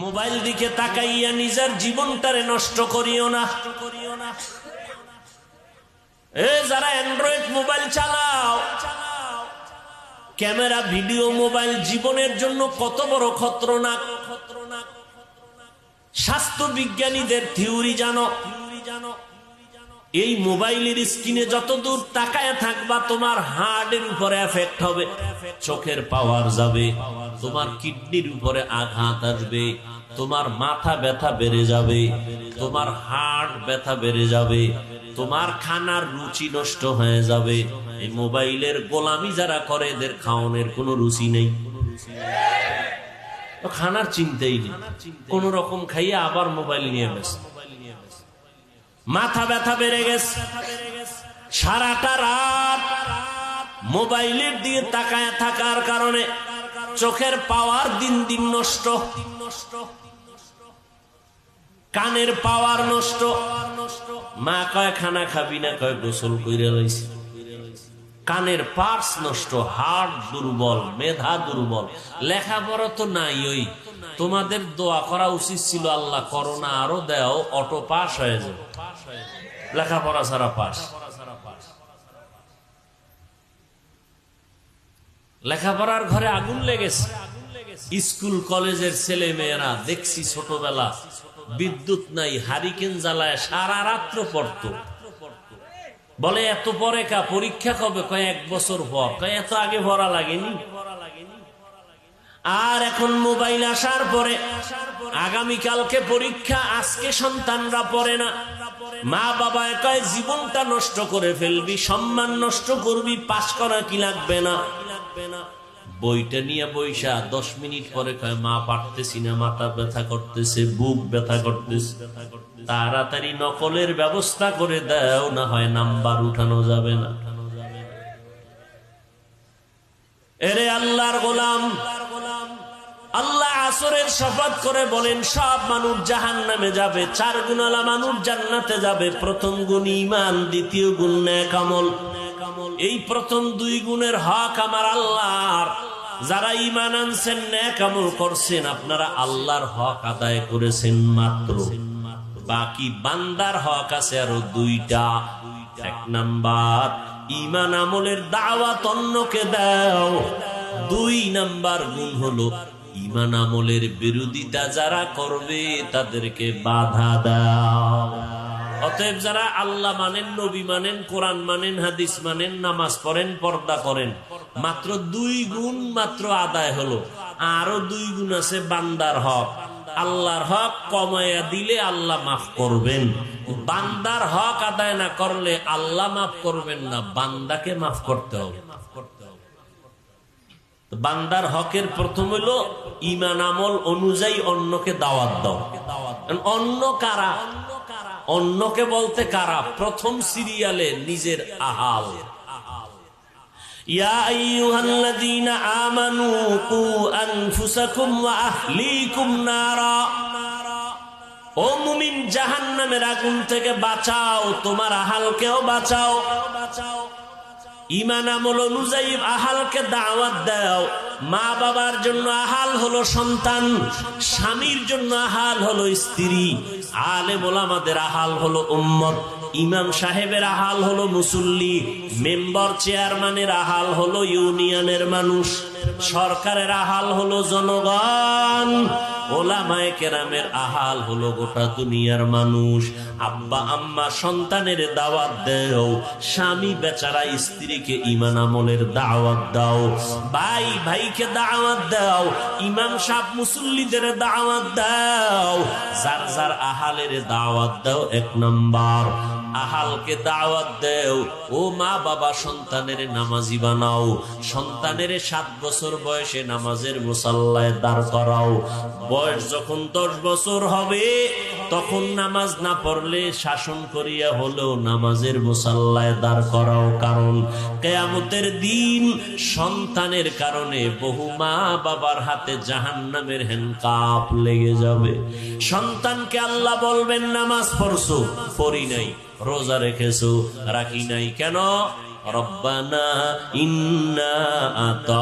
Mobile দিকে তাকাইয়া নিজের জীবনটারে নষ্ট করিও না। যারা অ্যান্ড্রয়েড মোবাইল চালাও, ক্যামেরা ভিডিও মোবাইল জীবনের জন্য কত বড় খতরনাক। স্বাস্থ্য বিজ্ঞানীদের থিওরি জানো? এই মোবাইলের স্ক্রিনে যতদূর তাকায় থাকবা তোমার হার্টের উপরে এফেক্ট হবে, চোখের পাওয়ার যাবে, তোমার কিডনির উপরে আঘাত আসবে, তোমার মাথা ব্যথা বেড়ে যাবে, তোমার হার্ট ব্যথা বেড়ে যাবে, তোমার খানার রুচি নষ্ট হয়ে যাবে। এই মোবাইলের গোলামি যারা করে এদের খাওয়ানোর কোনো রুচি নেই, খানার চিন্তাই নেই, কোন রকম খাইয়ে আবার মোবাইল নিয়ে ব্যস্ত। মাথা ব্যথা বেড়ে গেছে, সারাটা রাত মোবাইলের দিয়ে তাকায় থাকার কারণে চোখের পাওয়ার দিন দিন নষ্ট, কানের পাওয়ার নষ্ট। মা কয় খানা খাবি না, কয় গোসল কইরা লইছি। কানের পার্স নষ্ট, হার্ট দুর্বল, মেধা দুর্বল, লেখাপড়া তো নাই। ওই তোমাদের দোয়া করা উচিত ছিল, আল্লাহ করোনা আরো দেও, অটো পাস হয়ে যাবে, লেখাপড়া ছাড়া পাস। লেখাপড়ার ঘরে আগুন লেগেছে। স্কুল কলেজের ছেলে মেয়েরা দেখছি ছোটবেলা বিদ্যুৎ নাই, হারিকেন জ্বালায় সারা রাত্র পড়তো। বলে এত পরে কা পরীক্ষা কবে? কয় 1 বছর পর। কয় এত আগে পড়া লাগেনি? আর এখন মোবাইল আসার পরে আগামীকালকে পরীক্ষা, আজকে সন্তানরা পড়ে না। মা বাবা কয় জীবনটা নষ্ট করে ফেলবি, সম্মান নষ্ট করবি, পাস করা কি লাগবে না। বইটা নিয়ে বইসা 10 মিনিট পরে কয় মা পারতেছি না, মাথা ব্যথা করতেছে, বুক ব্যথা করতেছে। তাড়াতাড়ি নকলের ব্যবস্থা করে দাও, না হয় নাম্বার উঠানো যাবে না। এরে আল্লাহর গোলাম, আল্লাহ আসরের শপথ করে বলেন সব মানুষ জাহান্নামে যাবে, 4 গুণালা মানুষ জান্নাতে যাবে। প্রথম গুণ ঈমান, দ্বিতীয় গুণ নেক আমল। এই প্রথম 2 গুণের হক আমার আল্লাহর। যারা ঈমান আনছেন, নেক আমল করছেন, আপনারা আল্লাহর হক আদায় করেছেন মাত্র। বাকি বান্দার হক আছে আরো 2টা। 1 নাম্বার, ঈমান আমলের দাওয়াত অন্যকে দাও। 2 নাম্বার গুণ হলো ঈমান আমলের বিরোধিতা যারা করবে তাদেরকে বাধা দাও। অতএব যারা আল্লাহ মানেন, নবী মানেন, কোরআন মানেন, হাদিস মানেন, নামাজ পড়েন, পর্দা করেন, মাত্র 2 গুণ মাত্র আদায় হলো। আরো 2 গুণ আছে বান্দার হক। আল্লাহর হক কমায়া দিলে আল্লাহ মাফ করবেন, বান্দার হক আদায় না করলে আল্লাহ মাফ করবেন না, বান্দাকে মাফ করতে হবে। বান্দার হকের প্রথম হলো ঈমান আমল অনুযায়ী অন্যকে দাওয়াত দাও। অন্য কারা? অন্যকে বলতে কারা? প্রথম সিরিয়ালে নিজের আহাল। ইয়া আইয়ুহাল্লাযীনা আমানু কু আনফুসাকুম ওয়া আহলিকুম নারা। ও মুমিন, জাহান্নামের আগুন থেকে বাঁচাও, তোমার আহালকেও বাঁচাও। ঈমান আমল অনুযায়ী আহালকে দাওয়াত দাও। মা বাবার জন্য আহাল হলো সন্তান, স্বামীর জন্য আহাল হলো স্ত্রী, আলেম ওলামাদের আহাল হলো উম্মত, ইমাম সাহেবের আহাল হলো মুসল্লি, মেম্বার চেয়ারম্যানের আহাল হলো ইউনিয়নের মানুষ, সরকারের আহাল হলো জনগণ, ওলামায়ে কেরামের আহাল হলো গোটা দুনিয়ার মানুষ। আব্বা আম্মা সন্তানের দাওয়াত দাও, স্বামী বেচারা স্ত্রীকে ঈমান আমলের দাওয়াত দাও, ভাই ভাইকে দাওয়াত দাও, ইমাম সাহেব মুসল্লিদের দাওয়াত দাও, যার যার আহালের দাওয়াত দাও। 1 নাম্বার, আহালকে দাওয়াত দাও। ও মা বাবা, সন্তানের নামাজি বানাও, সন্তানের 7 বছর বয়সে নামাজের মুসাল্লায় দাঁড় করাও। বয়স যখন 10 বছর হবে তখন নামাজ না পড়লে শাসন করিয়া হলেও নামাজের মুসাল্লায় দাঁড় করাও। কারণ কিয়ামতের দিন সন্তানের কারণে বহু মা বাবার হাতে জাহান্নামের হ্যান্ডকাপ লেগে যাবে। সন্তানকে আল্লাহ বলবেন নামাজ পড়ছো, পড়ি নাই। রোজা রেখেছো, রাখি নাই। কেন? রব্বানা ইন্না আতা